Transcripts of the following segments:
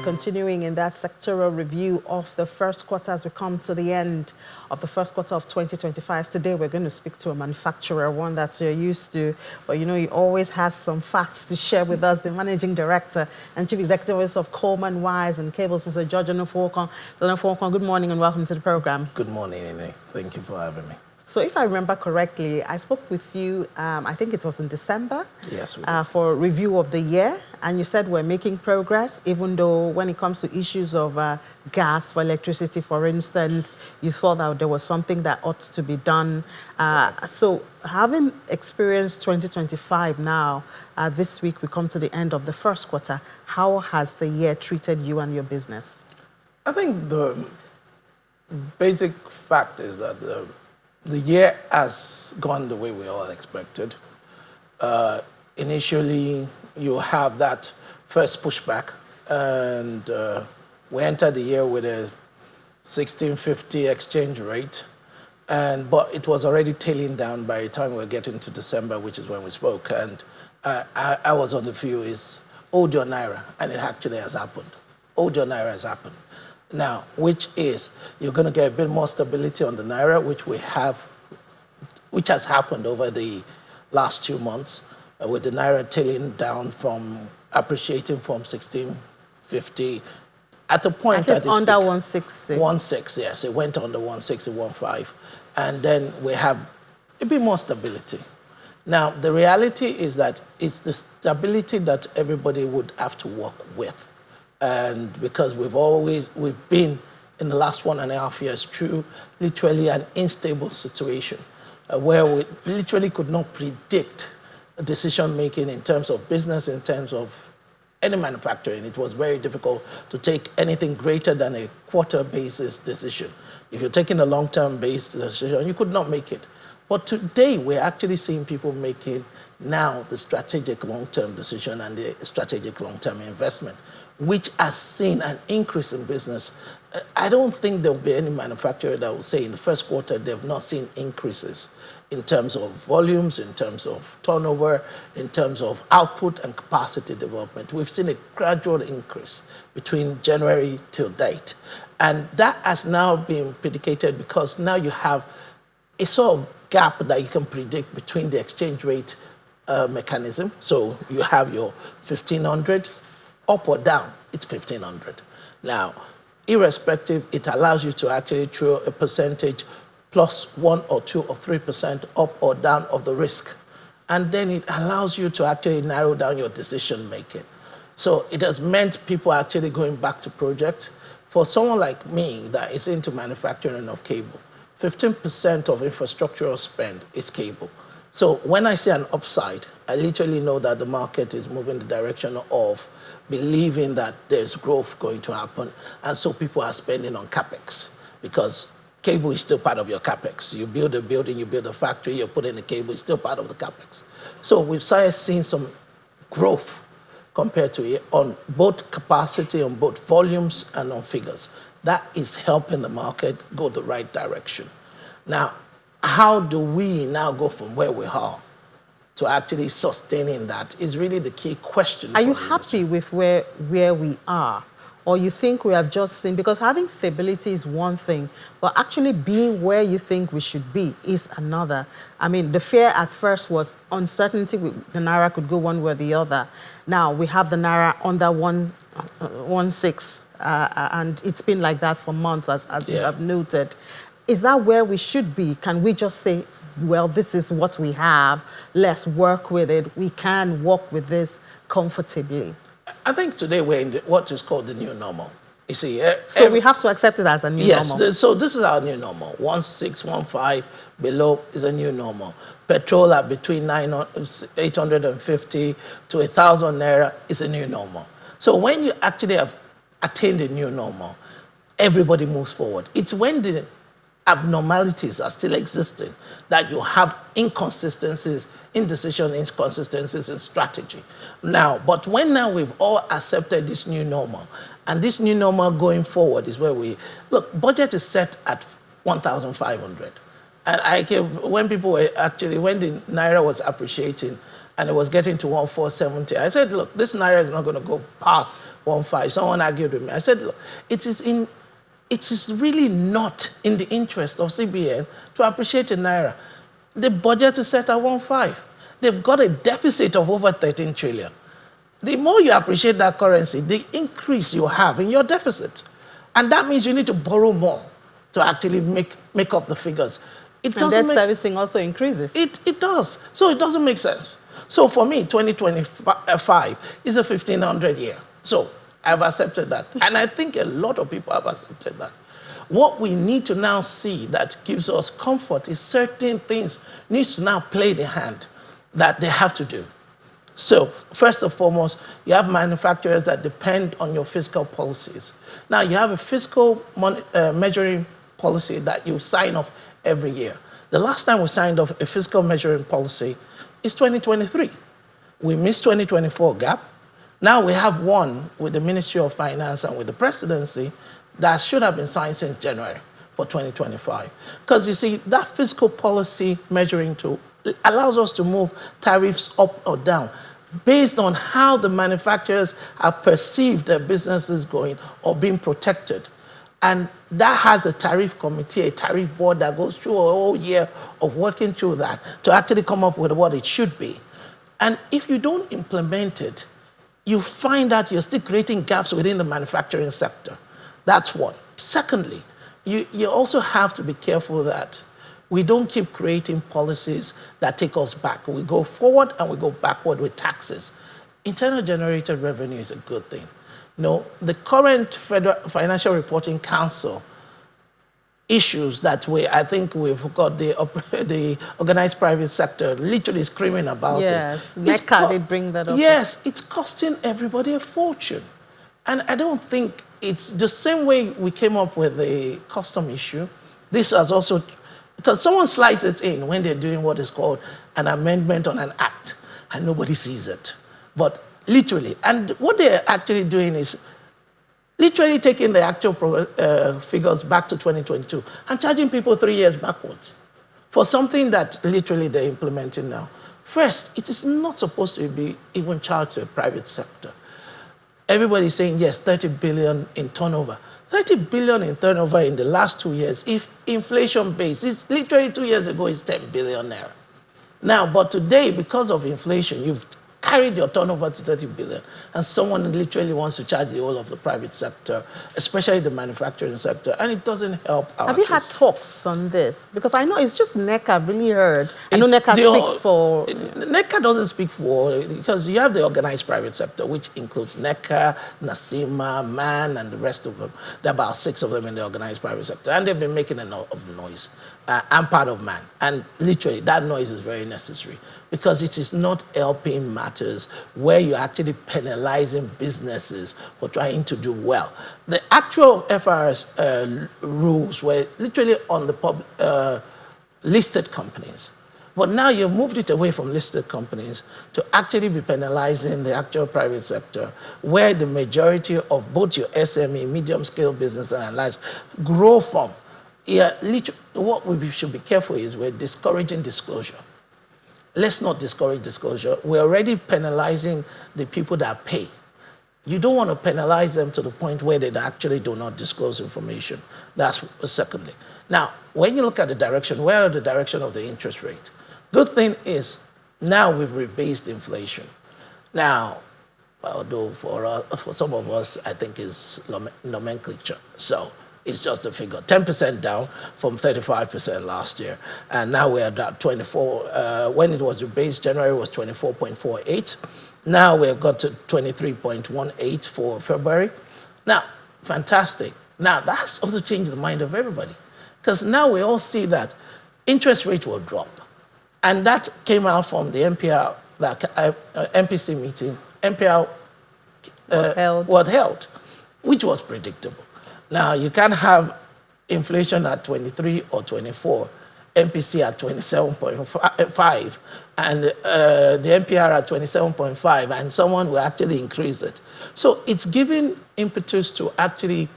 continuing in that sectoral review of the first quarter as we come to the end of the first quarter of 2025. Today we're going to speak to a manufacturer, one that you're used to, but you know he always has some facts to share with us, the Managing Director and Chief Executive Officer of Coleman Wires and Cables, Mr. George Onufowokon. Good morning and welcome to the program. Good morning, Ine. Thank you for having me. So if I remember correctly, I spoke with you, I think it was in December, yes, for review of the year, and you said we're making progress, even though when it comes to issues of gas for electricity, for instance, you thought that there was something that ought to be done. So having experienced 2025 now, this week we come to the end of the first quarter, how has the year treated you and your business? I think the basic fact is that the year has gone the way we all expected. Initially, you have that first pushback, and we entered the year with a 1650 exchange rate, but it was already tailing down by the time we were getting to December, which is when we spoke. And I was on the view is hold your Naira, and it actually has happened. Hold your Naira has happened. Now, which is you're going to get a bit more stability on the Naira, which has happened over the last 2 months, with the Naira tailing down from appreciating from 1650 at the point that it's under 160. 160, yes, it went under 160, 1.5, and then we have a bit more stability. Now, the reality is that it's the stability that everybody would have to work with. And because we've been in the last 1.5 years through literally an unstable situation where we literally could not predict decision making in terms of business, in terms of any manufacturing. It was very difficult to take anything greater than a quarter basis decision. If you're taking a long-term based decision, you could not make it. But today, we're actually seeing people making now the strategic long-term decision and the strategic long-term investment, which has seen an increase in business. I don't think there'll be any manufacturer that will say in the first quarter they've not seen increases in terms of volumes, in terms of turnover, in terms of output and capacity development. We've seen a gradual increase between January till date. And that has now been predicated because now you have a sort of gap that you can predict between the exchange rate mechanism. So you have your 1500 up or down, it's 1500. Now, irrespective, it allows you to actually throw a percentage plus 1 or 2 or 3% up or down of the risk. And then it allows you to actually narrow down your decision making. So it has meant people actually going back to projects. For someone like me that is into manufacturing of cable, 15% of infrastructural spend is cable. So when I see an upside, I literally know that the market is moving the direction of believing that there's growth going to happen. And so people are spending on capex because cable is still part of your capex. You build a building, you build a factory, you put in the cable, it's still part of the capex. So we've started seeing some growth compared to it on both capacity, on both volumes and on figures. That is helping the market go the right direction. Now, how do we now go from where we are to actually sustaining that is really the key question. Are you happy with where we are? Or you think we have just seen, because having stability is one thing, but actually being where you think we should be is another. I mean, the fear at first was uncertainty, the Naira could go one way or the other. Now we have the Naira under 1.16, and it's been like that for months, as you have noted. Is that where we should be? Can we just say, well, this is what we have, let's work with it, we can work with this comfortably? I think today we're in what is called the new normal. You see, so we have to accept it as a new normal. Yes, so this is our new normal. 1.6, 1.5 below is a new normal. Petrol at between 850 to 1,000 Naira is a new normal. So when you actually have attained a new normal, everybody moves forward. It's when the abnormalities are still existing that you have inconsistencies in decision, inconsistencies in strategy. Now, but when now we've all accepted this new normal, and this new normal going forward is where we look, budget is set at 1,500. And when people were actually, when the Naira was appreciating, and it was getting to 1470. I said, look, this Naira is not going to go past 15. Someone argued with me. I said, look, it is really not in the interest of CBN to appreciate a Naira. The budget is set at 15. They've got a deficit of over 13 trillion. The more you appreciate that currency, the increase you have in your deficit. And that means you need to borrow more to actually make up the figures. And debt servicing also increases. It does. So it doesn't make sense. So for me, 2025 is a 1500 year. So I've accepted that. And I think a lot of people have accepted that. What we need to now see that gives us comfort is certain things needs to now play the hand that they have to do. So, first and foremost, you have manufacturers that depend on your fiscal policies. Now, you have a fiscal measuring policy that you sign off every year. The last time we signed off a fiscal measuring policy is 2023. We missed 2024 gap. Now we have one with the Ministry of Finance and with the presidency that should have been signed since January for 2025. Because you see, that fiscal policy measuring tool allows us to move tariffs up or down based on how the manufacturers have perceived their businesses going or being protected. And that has a tariff committee, a tariff board that goes through a whole year of working through that to actually come up with what it should be. And if you don't implement it, you find that you're still creating gaps within the manufacturing sector. That's one. Secondly, you also have to be careful that we don't keep creating policies that take us back. We go forward and we go backward with taxes. Internal generated revenue is a good thing. No, the current Federal Financial Reporting Council issues that I think we've got the organized private sector literally screaming about it. Yes, NECA did bring that up. Yes, it's costing everybody a fortune. And I don't think it's the same way we came up with the custom issue. This has also, because someone slides it in when they're doing what is called an amendment on an act, and nobody sees it. But literally, and what they're actually doing is literally taking the actual figures back to 2022 and charging people 3 years backwards for something that literally they're implementing now. First, it is not supposed to be even charged to the private sector. Everybody's saying, yes, 30 billion in turnover. 30 billion in turnover in the last 2 years, if inflation base, it's literally 2 years ago, is 10 billion naira. Now, but today, because of inflation, you've carried your turnover to 30 billion, and someone literally wants to charge the whole of the private sector, especially the manufacturing sector, and it doesn't help our Have you had talks on this? Because I know it's just NECA I've really heard. I know NECA speaks for... NECA doesn't speak for, because you have the organized private sector, which includes NECA, NASIMA, MAN, and the rest of them. There are about 6 of them in the organized private sector, and they've been making a lot of noise. I'm part of MAN, and literally that noise is very necessary because it is not helping matters where you're actually penalizing businesses for trying to do well. The actual FRS rules were literally on the listed companies, but now you've moved it away from listed companies to actually be penalizing the actual private sector, where the majority of both your SME, medium-scale business and large grow from. Yeah, what we should be careful is we're discouraging disclosure. Let's not discourage disclosure. We're already penalizing the people that pay. You don't want to penalize them to the point where they actually do not disclose information. That's secondly. Now, when you look at the direction, where are the direction of the interest rate? Good thing is now we've rebased inflation. Now, although for some of us, I think is nomenclature. So it's just a figure. 10% down from 35% last year. And now we're at 24. When it was rebased, January was 24.48. Now we've got to 23.18 for February. Now, fantastic. Now, that's also changed the mind of everybody. Because now we all see that interest rate will drop. And that came out from the MPR, MPC meeting. MPR was held, which was predictable. Now, you can't have inflation at 23 or 24, MPC at 27.5, and the MPR at 27.5, and someone will actually increase it. So it's giving impetus to actually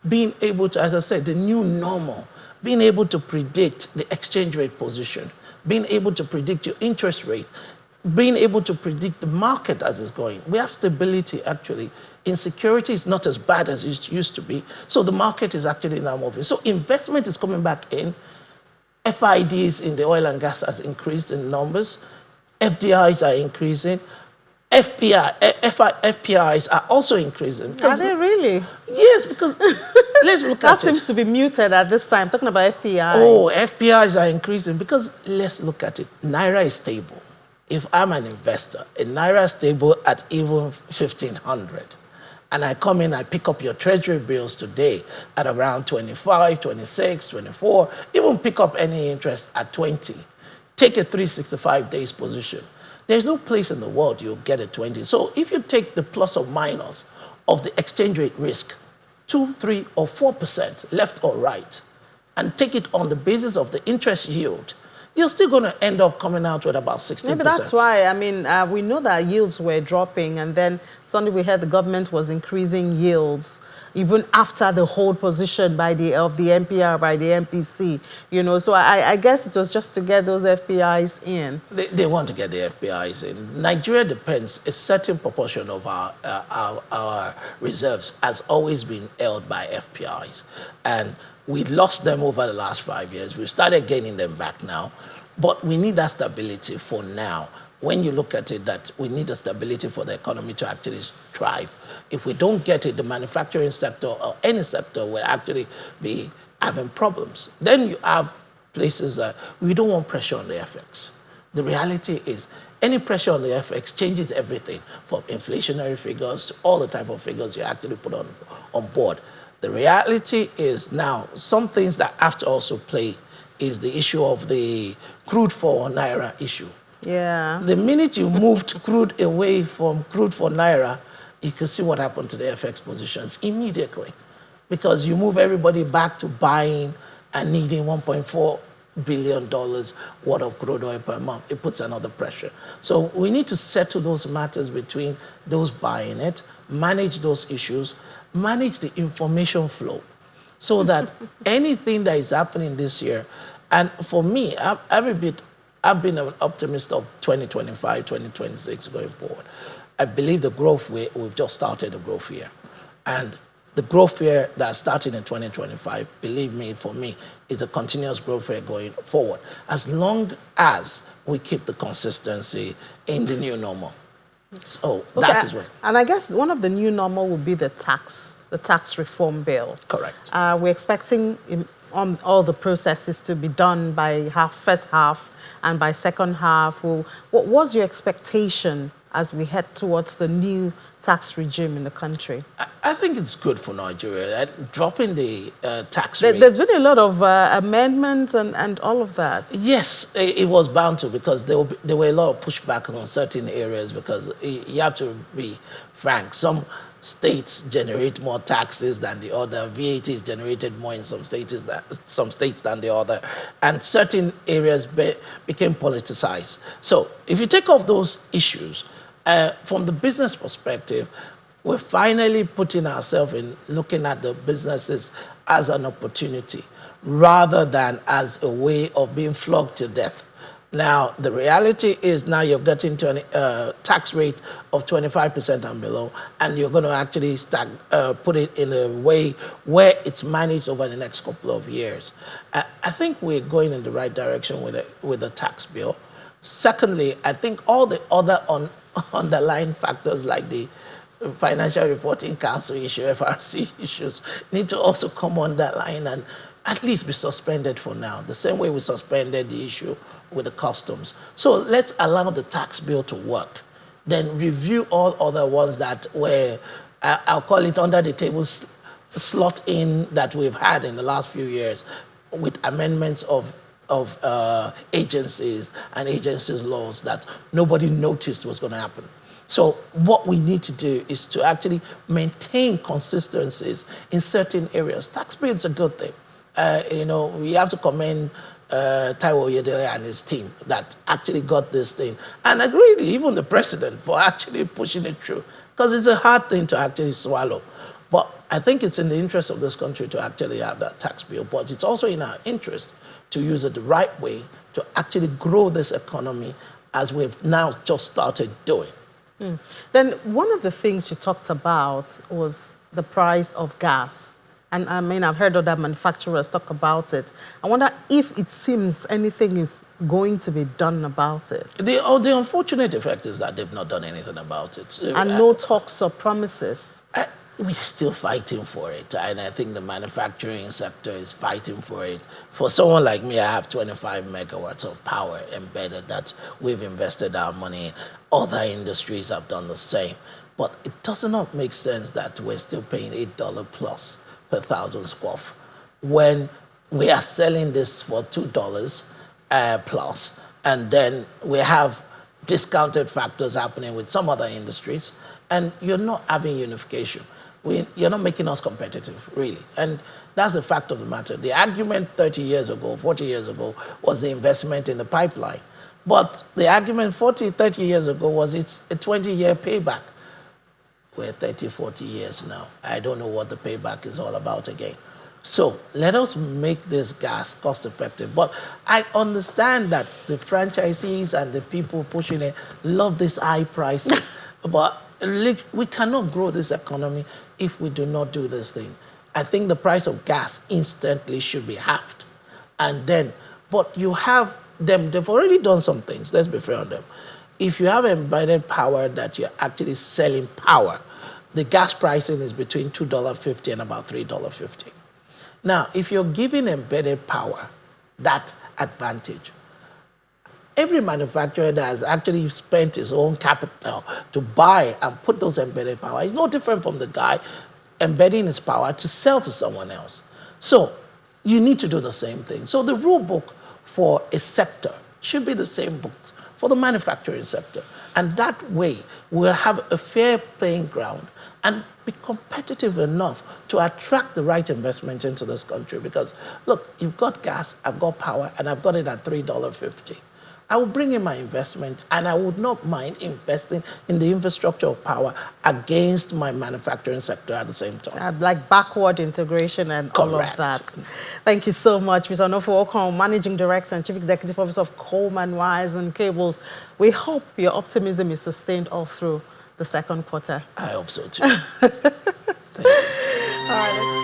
being able to, as I said, the new normal, being able to predict the exchange rate position, being able to predict your interest rate. being able to predict the market as it's going. We have stability actually. Insecurity is not as bad as it used to be. So the market is actually now moving. So investment is coming back in. FIDs in the oil and gas has increased in numbers. FDIs are increasing. FPIs are also increasing. Are they really? Yes, because let's look That at it. seems to be muted at this time, talking about FPI. Oh, FPIs are increasing because let's look at it. Naira is stable. If I'm an investor, a Naira is stable at even 1,500. And I come in, I pick up your treasury bills today at around 25, 26, 24, even pick up any interest at 20. Take a 365 days position. There's no place in the world you'll get a 20. So if you take the plus or minus of the exchange rate risk, 2, 3, or 4%, left or right, and take it on the basis of the interest yield, you're still going to end up coming out with about 16%. Maybe that's why, I mean, we know that yields were dropping, and then suddenly we heard the government was increasing yields, even after the hold position by the NPR, by the MPC, you know. So I guess it was just to get those FPIs in. They want to get the FPIs in. Nigeria depends, a certain proportion of our reserves has always been held by FPIs. And we lost them over the last 5 years. We started gaining them back now. But we need that stability for now. When you look at it, that we need a stability for the economy to actually thrive. If we don't get it, the manufacturing sector or any sector will actually be having problems. Then you have places that we don't want pressure on the FX. The reality is any pressure on the FX changes everything from inflationary figures to all the type of figures you actually put on board. The reality is now some things that have to also play is the issue of the crude for Naira issue. Yeah. The minute you moved crude away from crude for Naira, you can see what happened to the FX positions immediately. Because you move everybody back to buying and needing $1.4 billion worth of crude oil per month. It puts another pressure. So we need to settle those matters between those buying it, manage those issues, manage the information flow so that anything that is happening this year, and for me, I've been an optimist of 2025, 2026 going forward. I believe the growth, we've just started the growth year. And the growth year that's starting in 2025, believe me, for me, is a continuous growth year going forward, as long as we keep the consistency in the new normal. So Okay, that is what. And I guess one of the new normal will be the tax reform bill. Correct. We're expecting on all the processes to be done by first half, and by second half. What was your expectation as we head towards the new tax regime in the country? I think it's good for Nigeria. Dropping the tax rate. There's been a lot of amendments and all of that. Yes, it was bound to, because there were a lot of pushback on certain areas, because you have to be frank. Some states generate more taxes than the other. VAT is generated more in some states than the other. And certain areas became politicized. So if you take off those issues, from the business perspective, we're finally putting ourselves in looking at the businesses as an opportunity rather than as a way of being flogged to death. Now, the reality is now you're getting to a tax rate of 25% and below, and you're going to actually put it in a way where it's managed over the next couple of years. I think we're going in the right direction with the tax bill. Secondly, I think all the other underlying factors like the Financial Reporting Council issue, FRC issues, need to also come on that line and at least be suspended for now, the same way we suspended the issue with the customs. So let's allow the tax bill to work, then review all other ones that were, I'll call it under the table slot in that we've had in the last few years with amendments of agencies and agencies laws that nobody noticed was going to happen. So what we need to do is to actually maintain consistencies in certain areas. Tax bill is a good thing. We have to commend Taiwo Oyedele and his team that actually got this thing, and really even the president for actually pushing it through, because it's a hard thing to actually swallow. But I think it's in the interest of this country to actually have that tax bill, but it's also in our interest to use it the right way to actually grow this economy as we've now just started doing. Then one of the things you talked about was the price of gas. And I mean, I've heard other manufacturers talk about it. I wonder if it seems anything is going to be done about it. The unfortunate effect is that they've not done anything about it. And no talks or promises. We're still fighting for it, and I think the manufacturing sector is fighting for it. For someone like me, I have 25 megawatts of power embedded that we've invested our money in. Other industries have done the same. But it does not make sense that we're still paying $8 plus per thousand square when we are selling this for $2 plus, and then we have discounted factors happening with some other industries, and you're not having unification. You're not making us competitive, really. And that's the fact of the matter. The argument 30 years ago, 40 years ago, was the investment in the pipeline. But the argument 40, 30 years ago was it's a 20-year payback. We're 30, 40 years now. I don't know what the payback is all about again. So let us make this gas cost effective. But I understand that the franchisees and the people pushing it love this high pricing. But we cannot grow this economy if we do not do this thing. I think the price of gas instantly should be halved. And then, but you have them, they've already done some things. Let's be fair on them. If you have embedded power that you're actually selling power, the gas pricing is between $2.50 and about $3.50. Now, if you're giving embedded power that advantage, every manufacturer that has actually spent his own capital to buy and put those embedded power is no different from the guy embedding his power to sell to someone else. So you need to do the same thing. So the rule book for a sector should be the same book for the manufacturing sector. And that way, we'll have a fair playing ground and be competitive enough to attract the right investment into this country. Because, look, you've got gas, I've got power, and I've got it at $3.50. I will bring in my investment, and I would not mind investing in the infrastructure of power against my manufacturing sector at the same time. Like backward integration and all of that. Thank you so much, Mr. Onofo Okon, Managing Director and Chief Executive Officer of Coleman Wires and Cables. We hope your optimism is sustained all through the second quarter. I hope so too. Thank you. All right.